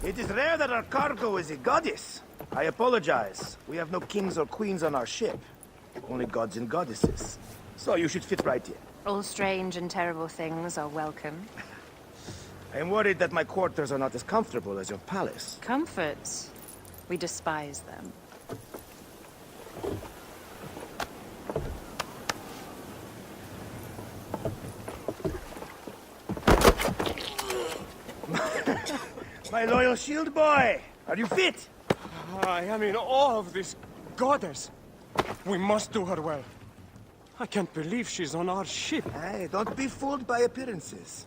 It is rare that our cargo is a goddess. I apologize. We have no kings or queens on our ship. Only gods and goddesses. So you should fit right in. All strange and terrible things are welcome. I am worried that my quarters are not as comfortable as your palace. Comforts. We despise them. My loyal shield boy! Are you fit? I am in awe of this goddess. We must do her well. I can't believe she's on our ship. Hey, don't be fooled by appearances.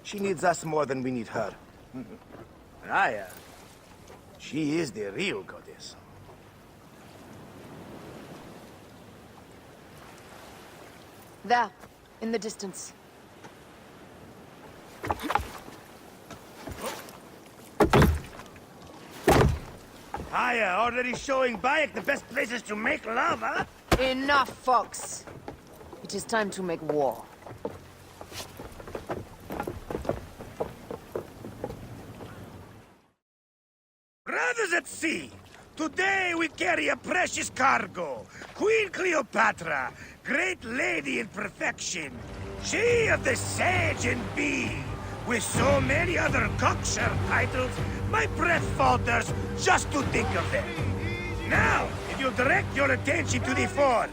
She needs us more than we need her. Raya, she is the real goddess. There, in the distance. Raya, already showing Bayek the best places to make love, huh? Enough, Fox. It is time to make war. Brothers at sea, today we carry a precious cargo. Queen Cleopatra, great lady in perfection. She of the Sage and Bee. With so many other cocksure titles, my breath falters just to think of them. Now, if you'll direct your attention to the fort,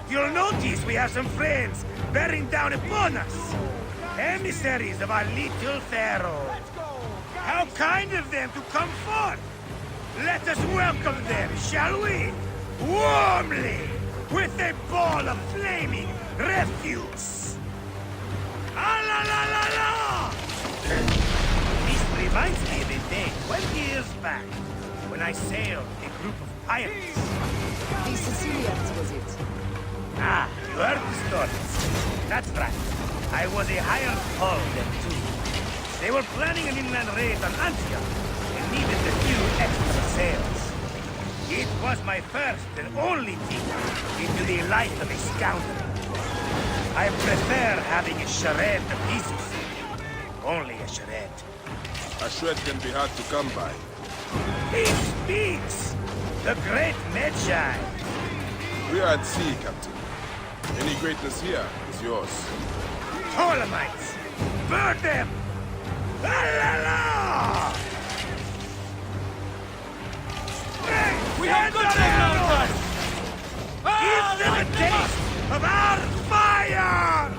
you'll notice we have some friends bearing down upon us. Emissaries of our little pharaoh. How kind of them to come forth! Let us welcome them, shall we? Warmly, with a ball of flaming refuse. Ah la la la la! This reminds me of a day 20 years back, when I sailed a group of pirates. The Sicilians, was it? Ah, you heard the stories. That's right. I was a hired hull then too. They were planning an inland raid on Antioch and needed a few extra sails. It was my first and only peek into the life of a scoundrel. I prefer having a charade to pieces. Only a charade. A shred can be hard to come by. He speaks! The great Medjay! We are at sea, Captain. Any greatness here is yours. Ptolemites! Burn them! La la la! We have good men! Give them a taste of our fire!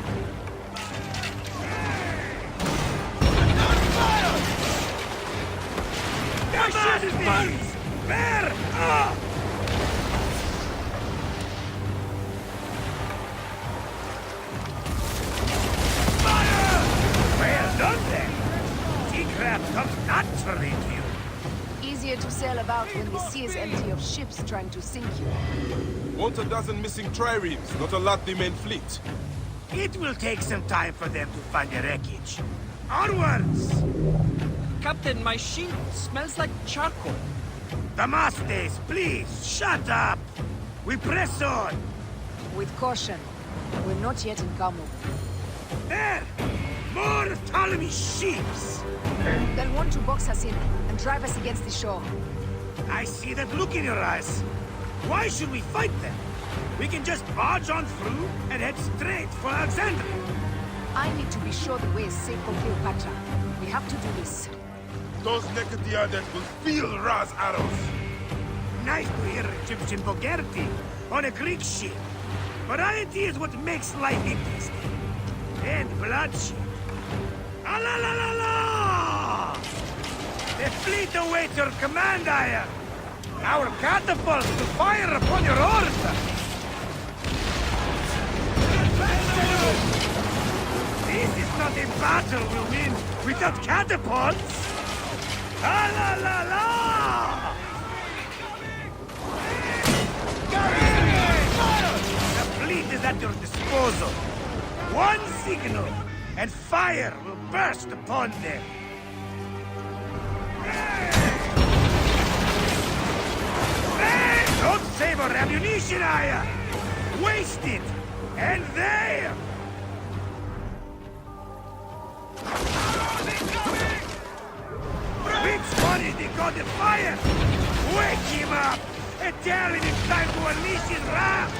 Commodities! Bear up! Fire! Well done then! Seacraft comes naturally to you. Easier to sail about when the sea is empty of ships trying to sink you. Want a dozen missing triremes, not a lot the main fleet. It will take some time for them to find the wreckage. Onwards! Captain, my sheet smells like charcoal. Damastes, please, shut up! We press on! With caution. We're not yet in Kamo. There! More Ptolemy ships! They'll want to box us in and drive us against the shore. I see that look in your eyes. Why should we fight them? We can just barge on through and head straight for Alexandria. I need to be sure the way is safe for Cleopatra. We have to do this. Those naked Diadets will feel Ra's arrows. Nice to hear Egyptian vulgarity on a Greek ship. Variety is what makes life interesting. And bloodshed. Ah la la la la! The fleet awaits your command, Aya. Our catapults to fire upon your order. This is not a battle we'll win without catapults. Ah la la la! The fleet is at your disposal. One signal, and fire will burst upon them. Hey! Don't save our ammunition, Aya! Waste it! And there! Big squad one is the god of fire! Wake him up! And tell him it's time to unleash his wrath!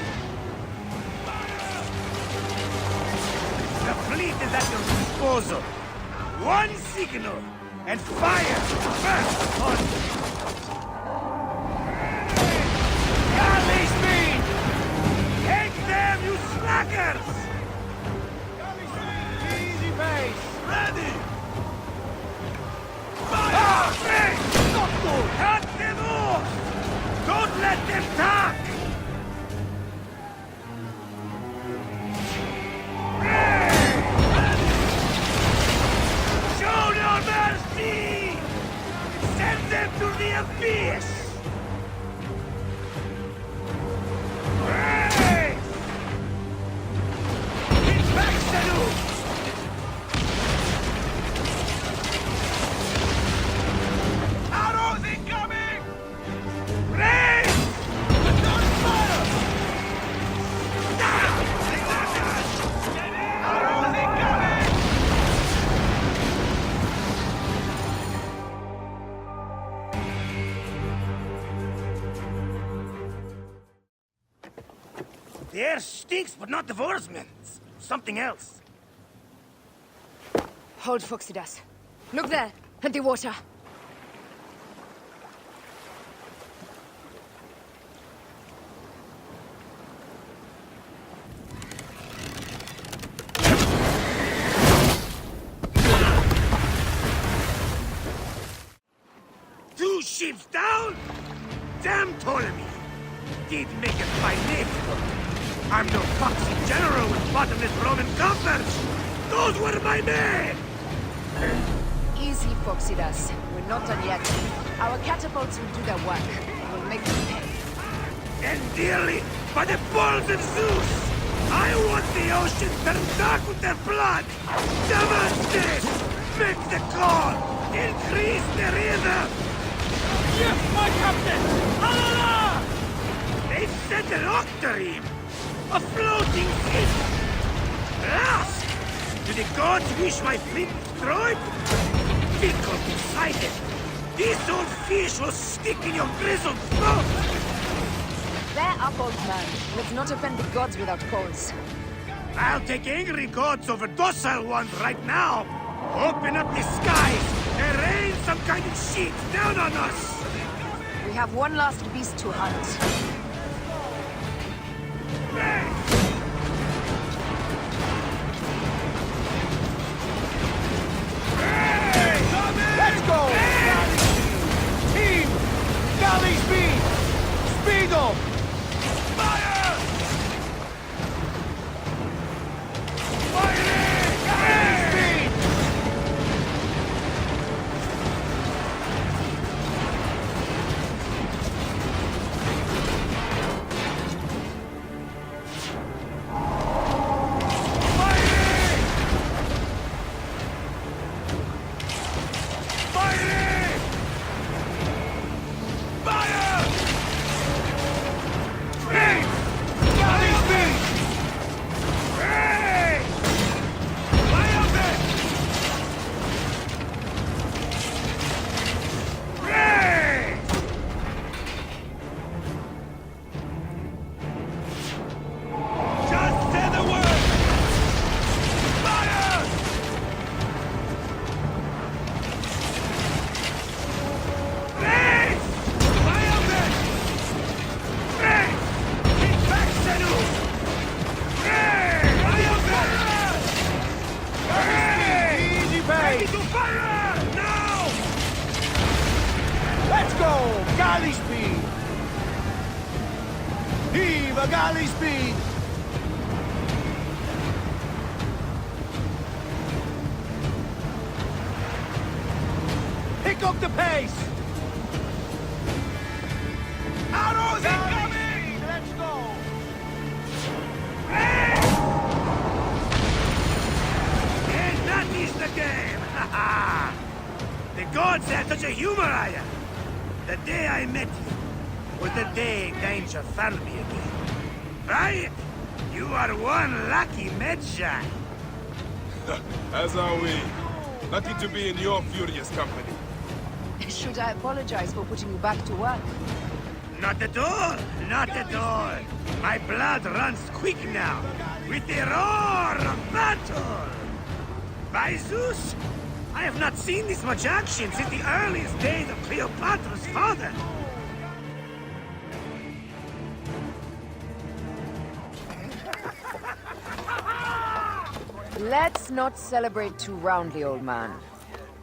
The fleet is at your disposal. One signal, and fire first upon you. Galley speed! Take them, you slackers! Easy pace! Ready! Fire! Cut them off! Don't let them talk! Show no mercy! Send them to the abyss! It's back, Sanu! Arrows incoming! Raise! Return fire! Arrows incoming! The air stinks, but not the Vorsman. Something else. Hold, Foxidas. Look there, at the water. Two ships down? Damn Ptolemy! Did make it by name. I'm no foxy general with bottomless Roman coffers! Those were my men! Easy, Foxidas. We're not done yet. Our catapults will do their work. We'll make them pay. And dearly, by the balls of Zeus! I want the ocean turned dark with their blood! Damascus! Make the call! Increase the rhythm! Yes, my captain! Alala! They've sent an octarine! A floating fish! Ask! Do the gods wish my fleet destroyed? Fickle decided! This old fish will stick in your grizzled throat! They're up, old man. Let's not offend the gods without cause. I'll take angry gods over docile ones right now! Open up the skies and rain some kind of shit down on us! We have one last beast to hunt. Let's go! Team! Galley speed! Speed up! Fire! Fire! Galley speed! Galley speed! Heave a galley speed! Pick up the pace! Arrows incoming! Let's go! And that is the game! Ha ha! The gods had such a humor, I am. The day I met you was the day danger found me again. Right? You are one lucky medshot. As are we. Lucky to be in your furious company. Should I apologize for putting you back to work? Not at all! Not at all! My blood runs quick now, with the roar of battle! By Zeus! I have not seen this much action since the earliest days of Cleopatra's father! Let's not celebrate too roundly, old man.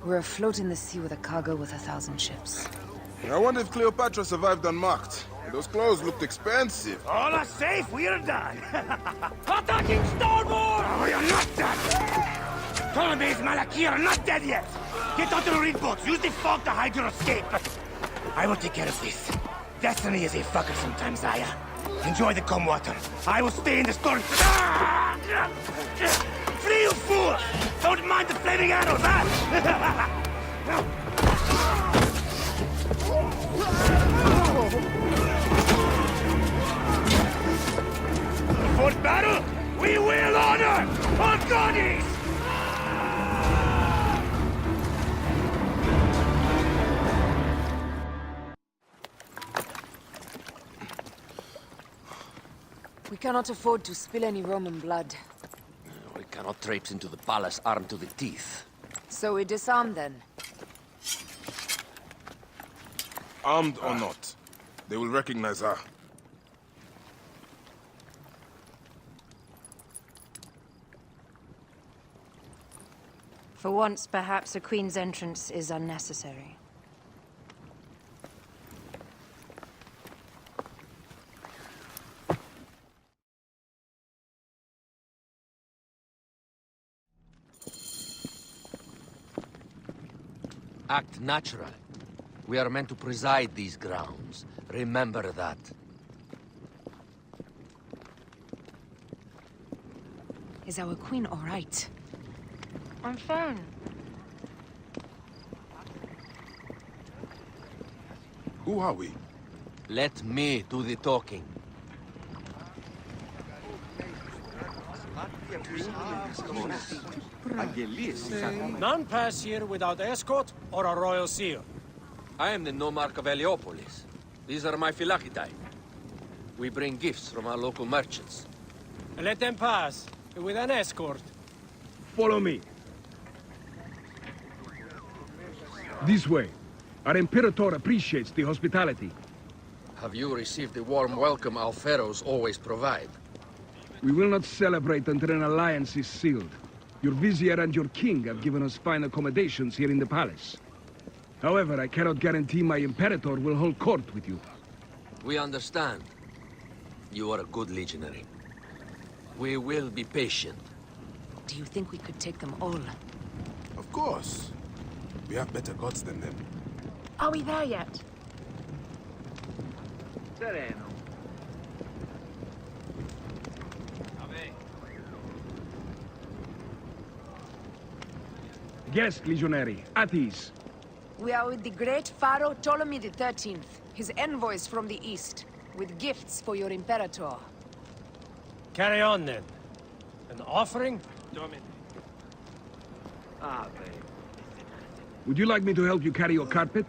We're afloat in the sea with a cargo with 1,000 ships. I wonder if Cleopatra survived unmarked. Those clothes looked expensive. All are safe, we're done! Attacking starboard! Oh, you're not done! Ptolemy's Malaki are not dead yet! Get onto the reed boats, use the fog to hide your escape! I will take care of this. Destiny is a fucker sometimes, Aya. Enjoy the calm water. I will stay in the storm. Flee, you fool! Don't mind the flaming arrows, huh? For battle, we will honor our goddess! We cannot afford to spill any Roman blood. We cannot traipse into the palace armed to the teeth. So we disarm then. Armed or not, they will recognize her. For once, perhaps a queen's entrance is unnecessary. Act natural. We are meant to preside these grounds. Remember that. Is our queen all right? I'm fine. Who are we? Let me do the talking. None pass here without escort or a royal seal. I am the nomarch of Heliopolis. These are my Phylakitae. We bring gifts from our local merchants. Let them pass, with an escort. Follow me. This way. Our Imperator appreciates the hospitality. Have you received the warm welcome our pharaohs always provide? We will not celebrate until an alliance is sealed. Your vizier and your king have given us fine accommodations here in the palace. However, I cannot guarantee my Imperator will hold court with you. We understand. You are a good legionary. We will be patient. Do you think we could take them all? Of course. We have better gods than them. Are we there yet? Yes, legionary. At ease. We are with the great Pharaoh Ptolemy XIII, his envoys from the east, with gifts for your Imperator. Carry on then. An offering? Would you like me to help you carry your carpet?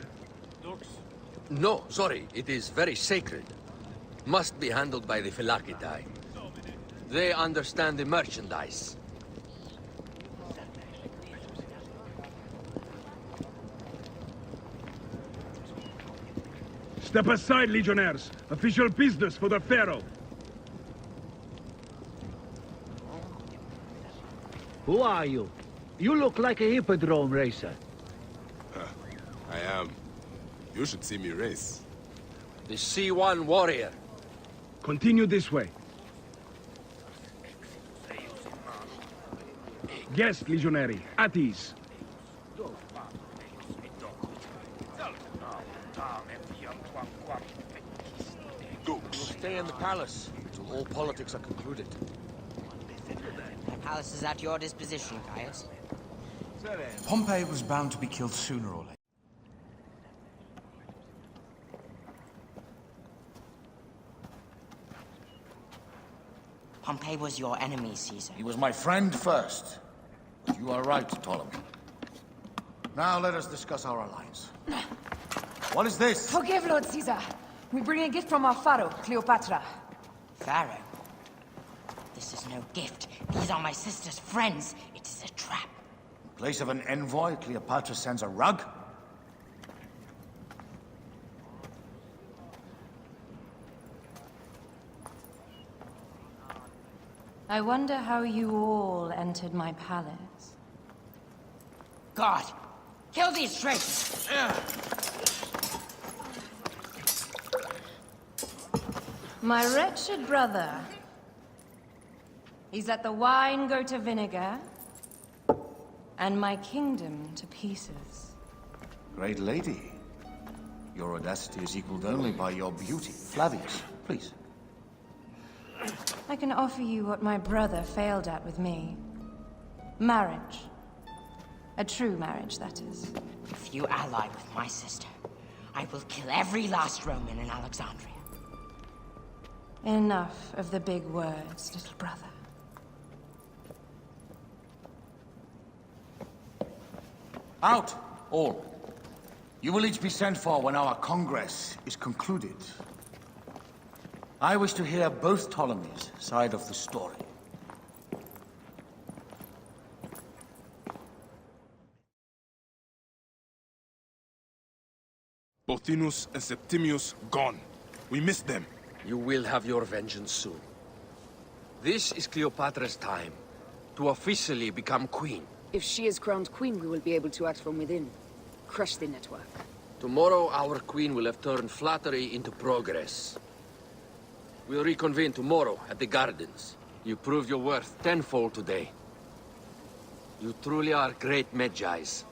No, sorry. It is very sacred. Must be handled by the Phylakitae. They understand the merchandise. Step aside, legionnaires. Official business for the Pharaoh. Who are you? You look like a hippodrome racer. I am. You should see me race. The C1 warrior. Continue this way. Yes, legionary. At ease. Stay in the palace until all politics are concluded. The palace is at your disposition, Caius. Pompey was bound to be killed sooner or later. Pompey was your enemy, Caesar. He was my friend first. But you are right, Ptolemy. Now let us discuss our alliance. What is this? Forgive, Lord Caesar. We bring a gift from our pharaoh, Cleopatra. Pharaoh? This is no gift. These are my sister's friends. It is a trap. In place of an envoy, Cleopatra sends a rug? I wonder how you all entered my palace. God! Kill these traitors! My wretched brother. He's let the wine go to vinegar, and my kingdom to pieces. Great lady. Your audacity is equaled only by your beauty. Flavius, please. I can offer you what my brother failed at with me. Marriage. A true marriage, that is. If you ally with my sister, I will kill every last Roman in Alexandria. Enough of the big words, little brother. Out, all. You will each be sent for when our congress is concluded. I wish to hear both Ptolemies' side of the story. Pothinus and Septimius gone. We missed them. You will have your vengeance soon. This is Cleopatra's time to officially become queen. If she is crowned queen, we will be able to act from within. Crush the network. Tomorrow, our queen will have turned flattery into progress. We'll reconvene tomorrow at the gardens. You proved your worth tenfold today. You truly are great Magi's.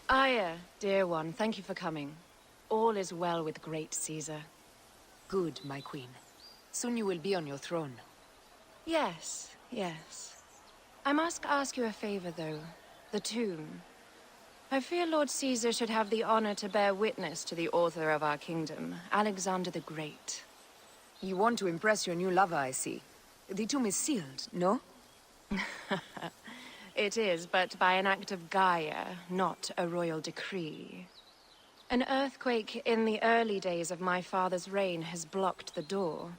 Aya, dear one, thank you for coming. All is well with great Caesar. Good, my queen. Soon you will be on your throne. Yes, yes. I must ask you a favor, though. The tomb. I fear Lord Caesar should have the honor to bear witness to the author of our kingdom, Alexander the Great. You want to impress your new lover, I see. The tomb is sealed, no? It is, but by an act of Gaia, not a royal decree. An earthquake in the early days of my father's reign has blocked the door.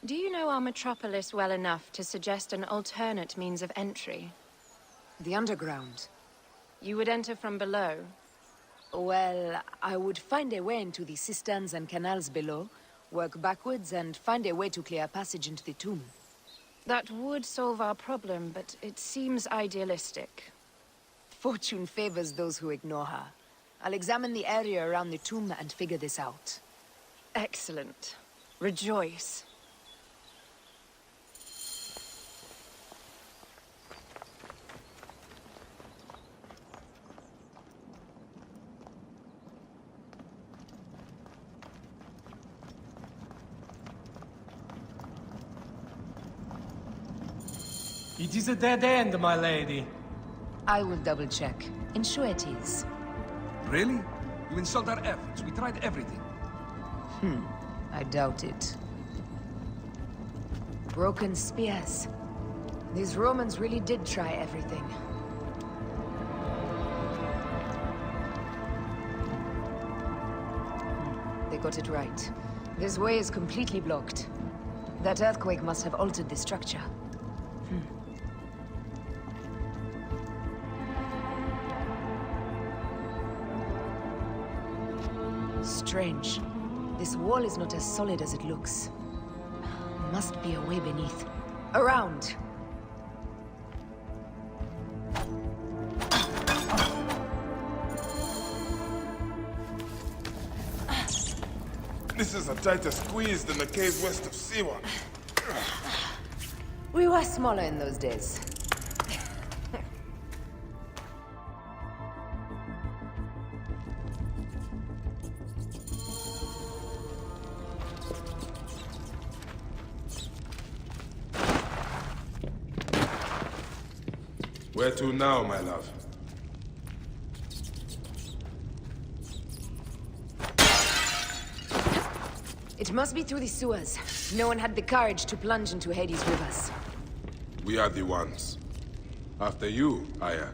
Do you know our metropolis well enough to suggest an alternate means of entry? The underground. You would enter from below? Well, I would find a way into the cisterns and canals below, work backwards, and find a way to clear a passage into the tomb. That would solve our problem, but it seems idealistic. Fortune favors those who ignore her. I'll examine the area around the tomb and figure this out. Excellent. Rejoice. It is a dead end, my lady. I will double-check. Ensure it is. Really? You insult our efforts. We tried everything. I doubt it. Broken spears. These Romans really did try everything. They got it right. This way is completely blocked. That earthquake must have altered the structure. Strange. This wall is not as solid as it looks. Must be a way beneath. Around! This is a tighter squeeze than the cave west of Siwa. We were smaller in those days. Where to now, my love? It must be through the sewers. No one had the courage to plunge into Hades' rivers. We are the ones. After you, Aya.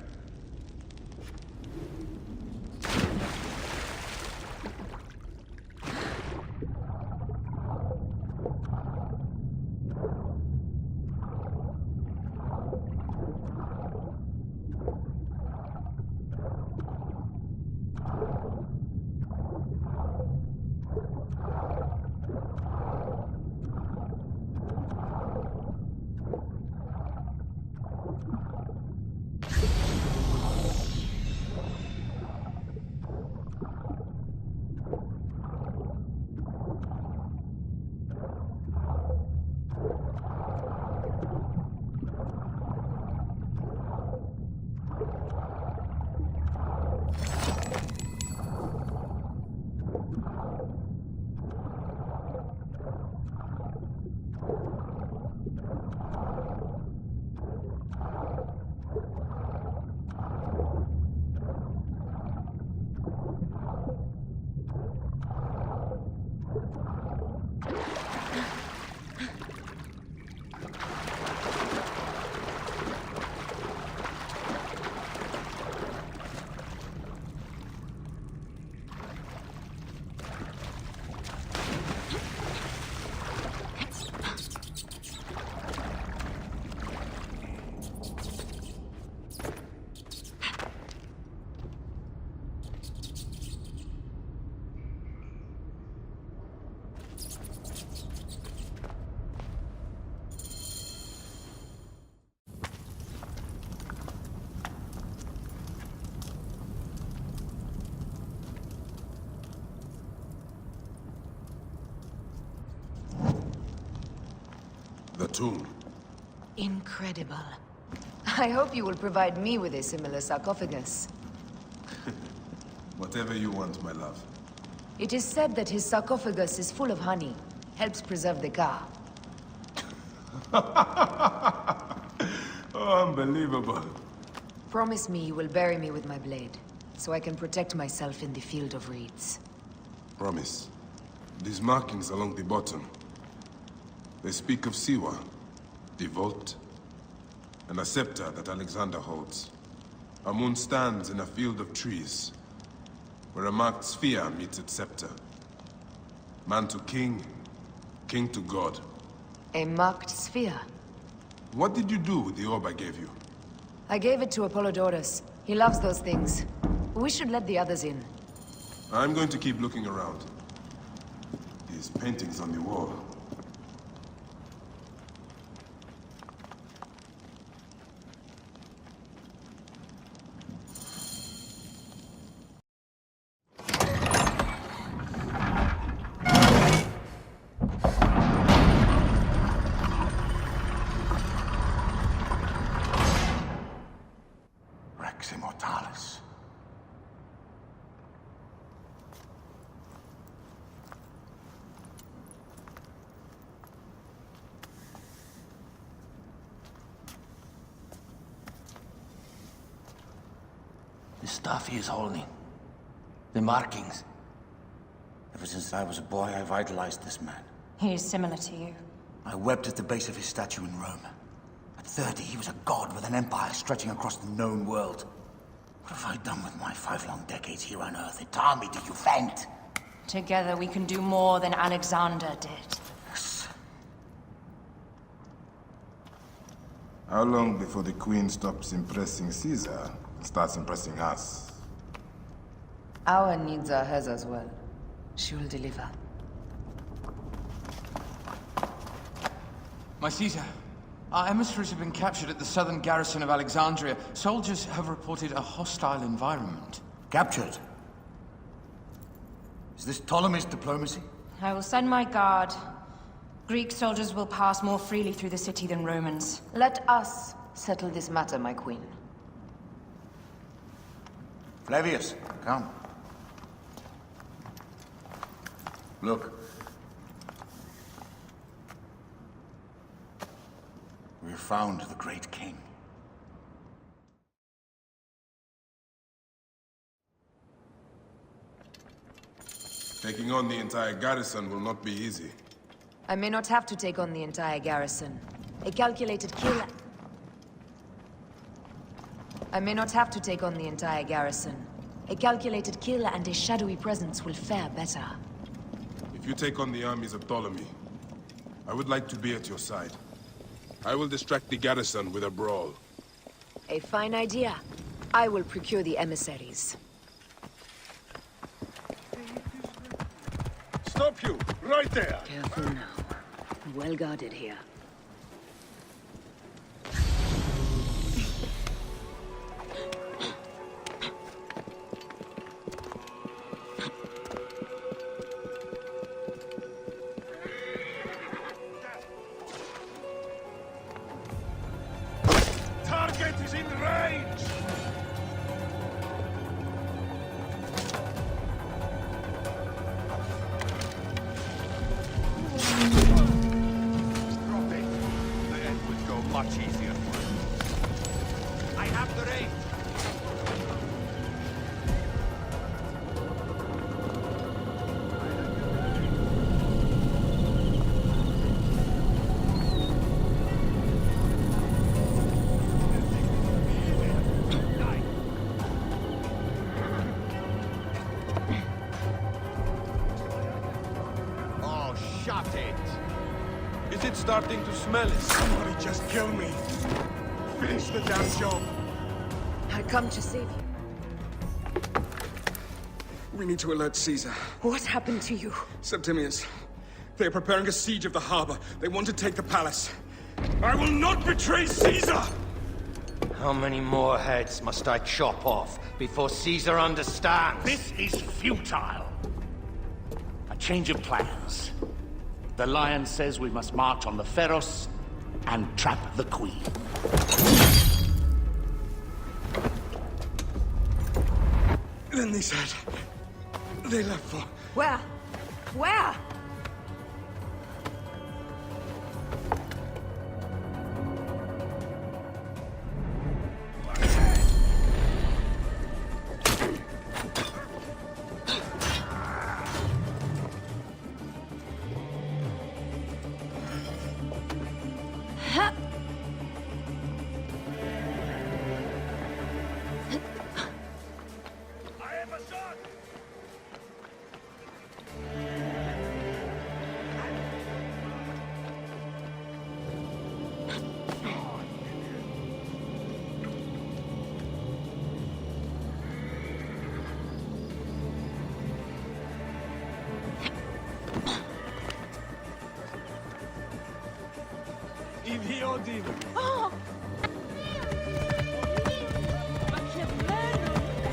The tomb. Incredible. I hope you will provide me with a similar sarcophagus. Whatever you want, my love. It is said that his sarcophagus is full of honey. Helps preserve the Ka. Oh, unbelievable. Promise me you will bury me with my blade, so I can protect myself in the field of reeds. Promise. These markings along the bottom. They speak of Siwa, the vault, and a scepter that Alexander holds. A moon stands in a field of trees, where a marked sphere meets its scepter. Man to king, king to god. A marked sphere? What did you do with the orb I gave you? I gave it to Apollodorus. He loves those things. We should let the others in. I'm going to keep looking around. These paintings on the wall. Immortalis. The stuff he is holding. The markings. Ever since I was a boy, I've idolized this man. He is similar to you. I wept at the base of his statue in Rome. At 30, he was a god with an empire stretching across the known world. What have I done with my 5 long decades here on Earth? It taught me, do you faint? Together we can do more than Alexander did. Yes. How long before the Queen stops impressing Caesar and starts impressing us? Our needs are hers as well. She will deliver. My Caesar, our emissaries have been captured at the southern garrison of Alexandria. Soldiers have reported a hostile environment. Captured? Is this Ptolemy's diplomacy? I will send my guard. Greek soldiers will pass more freely through the city than Romans. Let us settle this matter, my queen. Flavius, come. Look. We have found the great king. Taking on the entire garrison will not be easy. I may not have to take on the entire garrison. A calculated kill... I may not have to take on the entire garrison. A calculated kill and a shadowy presence will fare better. If you take on the armies of Ptolemy, I would like to be at your side. I will distract the garrison with a brawl. A fine idea. I will procure the emissaries. Stop you! Right there! Careful now. Well guarded here. Target is in range! Drop it. The end would go much easier for you. I have the range. Oh, shut it! Is it starting to smell it? Somebody just kill me! Finish the damn job! I come to save you. We need to alert Caesar. What happened to you? Septimius. They are preparing a siege of the harbor. They want to take the palace. I will not betray Caesar! How many more heads must I chop off before Caesar understands? This is futile. A change of plans. The Lion says we must march on the Pharos and trap the Queen. Then they said... they left for... Where? Where? I have a son!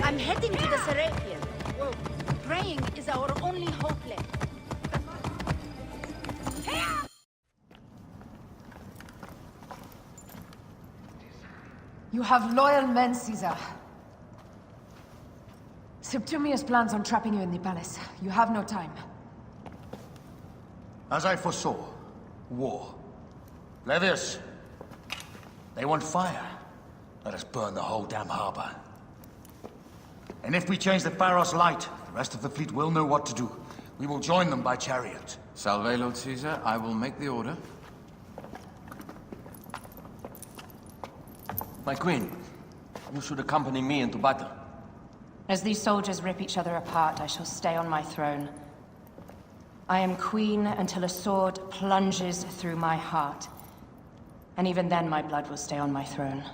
I'm heading to the Serapeum. Praying is our only hope left. You have loyal men, Caesar. Septimius plans on trapping you in the palace. You have no time. As I foresaw, war. Levius, they want fire. Let us burn the whole damn harbor. And if we change the Pharos light, the rest of the fleet will know what to do. We will join them by chariot. Salve, Lord Caesar. I will make the order. My queen, you should accompany me into battle. As these soldiers rip each other apart, I shall stay on my throne. I am queen until a sword plunges through my heart. And even then, my blood will stay on my throne.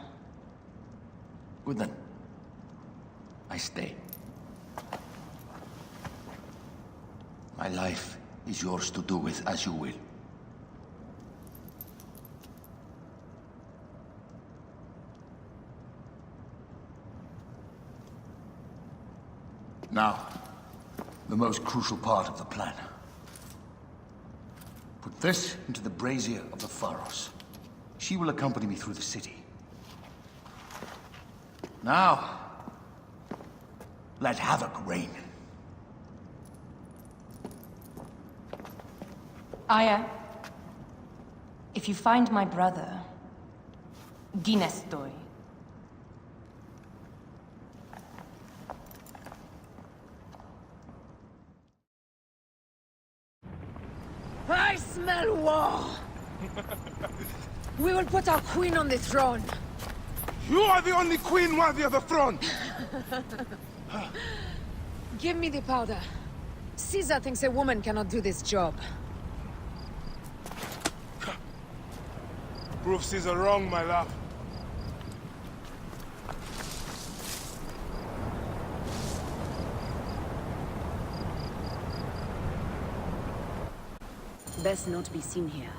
Good then. I stay. My life is yours to do with as you will. Now, the most crucial part of the plan. Put this into the brazier of the Pharos. She will accompany me through the city. Now, let havoc reign. Aya, if you find my brother, Ginestoy, smell war! We will put our queen on the throne. You are the only queen worthy of the throne! Give me the powder. Caesar thinks a woman cannot do this job. Prove Caesar wrong, my love. Best not be seen here.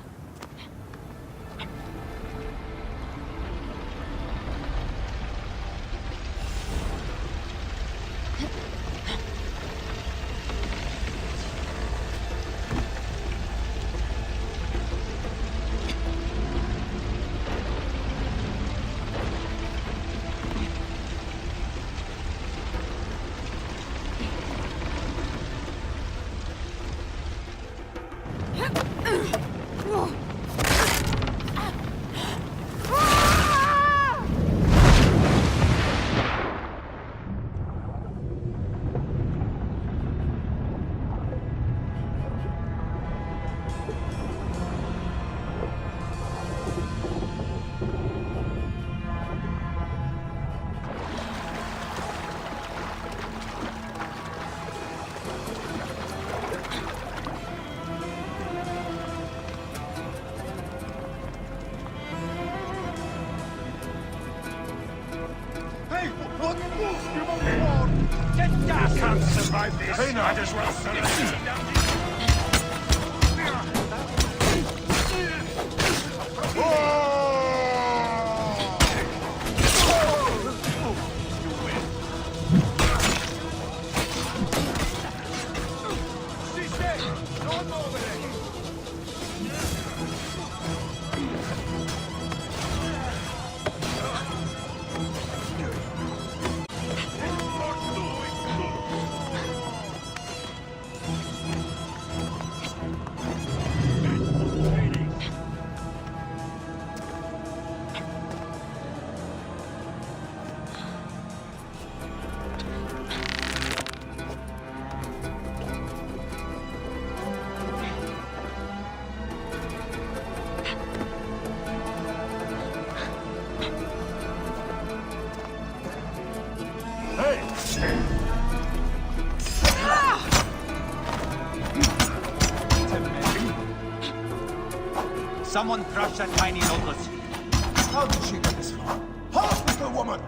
Can't survive this. Might as well surrender. Someone crushed that tiny locust. How did she get this far? Halt, little woman!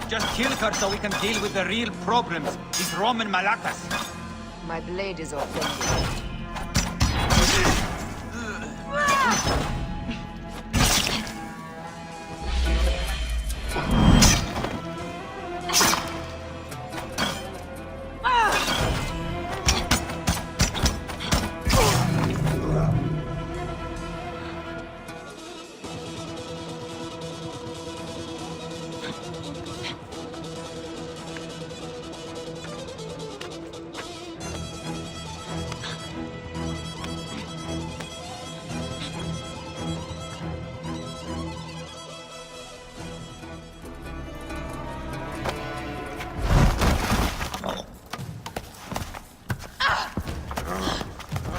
Just kill her so we can deal with the real problems, these Roman malacas. My blade is offended.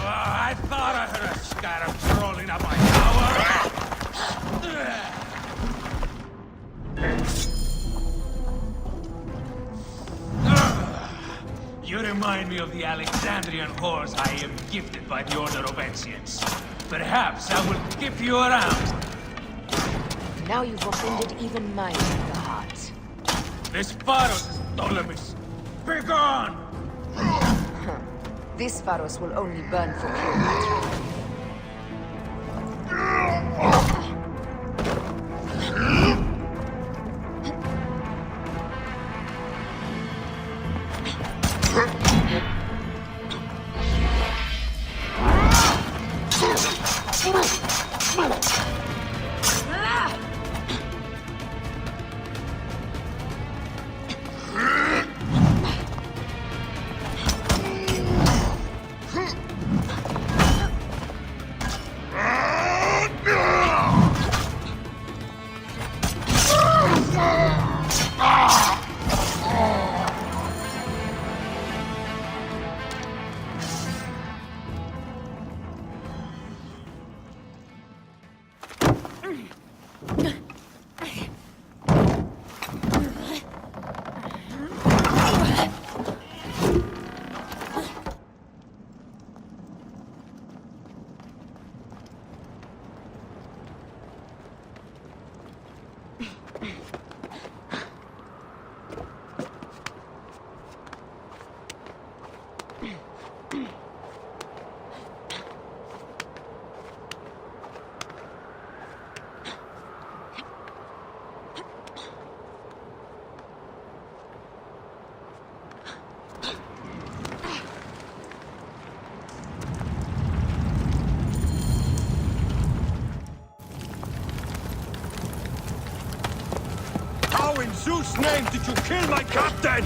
I thought I heard a scarab crawling up my tower. You remind me of the Alexandrian whores I am gifted by the Order of Ancients. Perhaps I will keep you around. Now you've offended even my tender heart. This Pharos is Ptolemy's. Be gone! This Pharos will only burn for Cleopatra. How in Zeus' name did you kill my captain?